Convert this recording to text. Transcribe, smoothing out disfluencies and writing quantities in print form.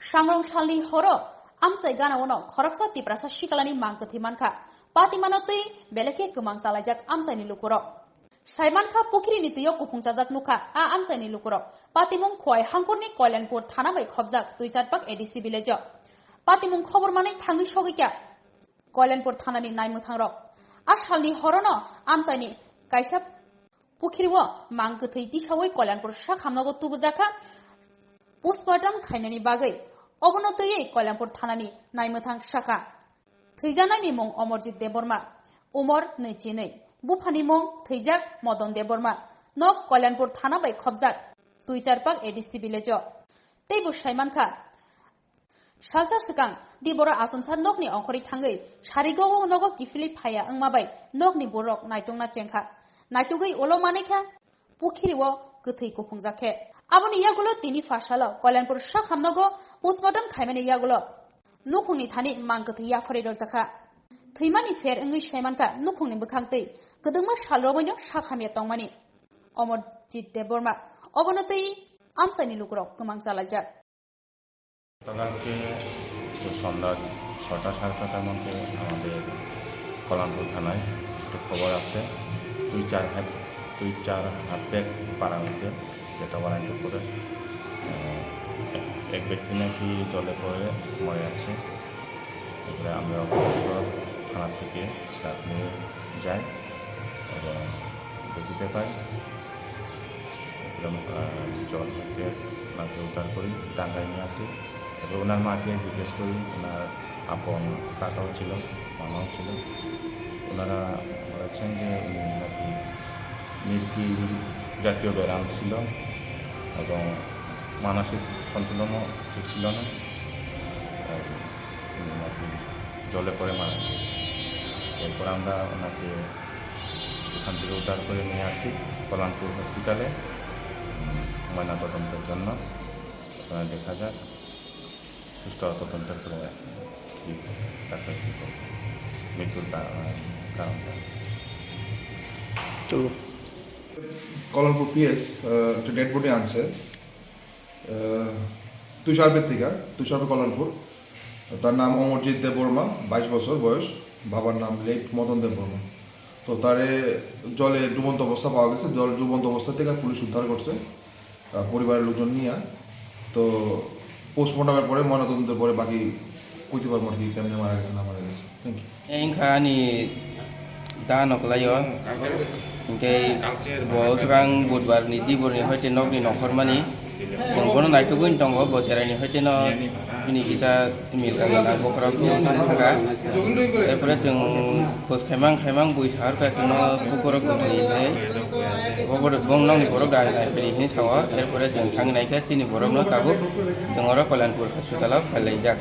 Sangrong salni horo amsai gana wono khoraksa tiprasa shikalani mangkathi manka pati manotui beleke kemang salajak amsai ni lukuro Saimanka pukiri ni tuyo kupungjajak nuka a amsai ni lukuro patimung khoi hangkurni Koilanpur thana bai khobjak 2-4 ADC village patimung khobor manai thangi sogikya Koilanpur thana ni naimuthangrok a salni horono amsai ni kaisa pukiriwo mangkathi tisawai Koilanpur sakhamnago tubujaka postmortem khainani bagai অবনতই Kalyanpur থানানি নাইমথাং শাখা থৈজানানি মুং Amarjit Debbarma Umar 22 বুফানি মুং থৈজাক Madan Debbarma knock Kalyanpur থানা by খবজাক 2-4 পাক ADC village তেইবু সাইমানখা salsa সিকাং দিবরা আসনসার নকনি অংখরি থাঙ্গৈ সারিগো নগ কিফিলি ফায়া अंमाबाय নকনি বরক নাইতংনা চেংখা নাইতুগৈ ওলো মানেখা পুখিরিও গথৈ কুফুংজাখে Aboni yagulo tini fashala Koilanpur sakhamnago postmortem khaimani yagulo nukhungni thani mangkathi yafari dorjaka thimani fer engui saimanka nukhungni bukhangtei gedengma salrobaino sakhamya tongmani Omorjit Deborma অবনতই আমসাইনি লুকরক কমাং চালাইজাক গতকালকে সন্ধ্যা 6টা-6:30টার মধ্যে আমাদের কল্যাণপুর থানায় একটা খবর আছে 2-4 হাত পাড়া হইতে যেটা ওয়ারেন্টের করে এক ব্যক্তি নাকি জলে পড়ে মরে আছে এবারে আমরা থানা থেকে স্টাফ নিয়ে যাই এবং দেখিতে পাই জল থেকে ওনাকে উদ্ধার করি ডাঙ্গায় নিয়ে আসি এবার ওনার মাকে জিজ্ঞেস করি ওনার আপন কাকাও ছিল মামাও ছিল ওনারা বলেছেন যে উনি নাকি মিল্কি জাতীয় ব্যায়াম ছিল এবং মানসিক সন্তুলনও ঠিক ছিল না নাকি জলে পড়ে মারা গিয়েছে এরপর আমরা ওনাকে এখান থেকে উদ্ধার করে নিয়ে আসি কল্যাণপুর হসপিটালে ময়নাতদন্তের জন্য দেখা যাক সুষ্ঠু তদন্তের করে কী ডাক্তার কী করবে মৃত্যুর কারণটা কল্যাণপুর পিএস একটা ডেড বডি আনছে তুষারপের থেকে তুষারপের কল্যাণপুর তার নাম অমরজিৎ দেববর্মা 22 বছর বয়স বাবার নাম লেট মদন দেববর্মা তো তারে জলে ডুবন্ত অবস্থা পাওয়া গেছে ডুবন্ত অবস্থা থেকে পুলিশ উদ্ধার করছে পরিবারের লোকজন নিয়ে তো পোস্টমর্টমের পরে ময়নাতদন্তের পরে বাকি কইতে পারবো আর কি কেমনে মারা গেছে না মারা গেছে থ্যাংক ইউ এখানে दा नकलायो ओमफ्राय बहाव सिगां बुधबारनि दिबरनि हयते नकनि नखरमानि जों बनो नायथ'गोन दङ बोसोरानि हयते न बिनि गिता मिलगांनि नांगौफोराव थांगा एरपरे जों पोस्ट खायमां बुइ सारगासिनो पुकरक गोथैयै बंनावनि बरक दाहैनाय फैनायनि सावा एरपरे जों थांनायखा सिनि बरकनो दाबो जों आरो कल्याणपुर हस्पिटालाव फालायजाक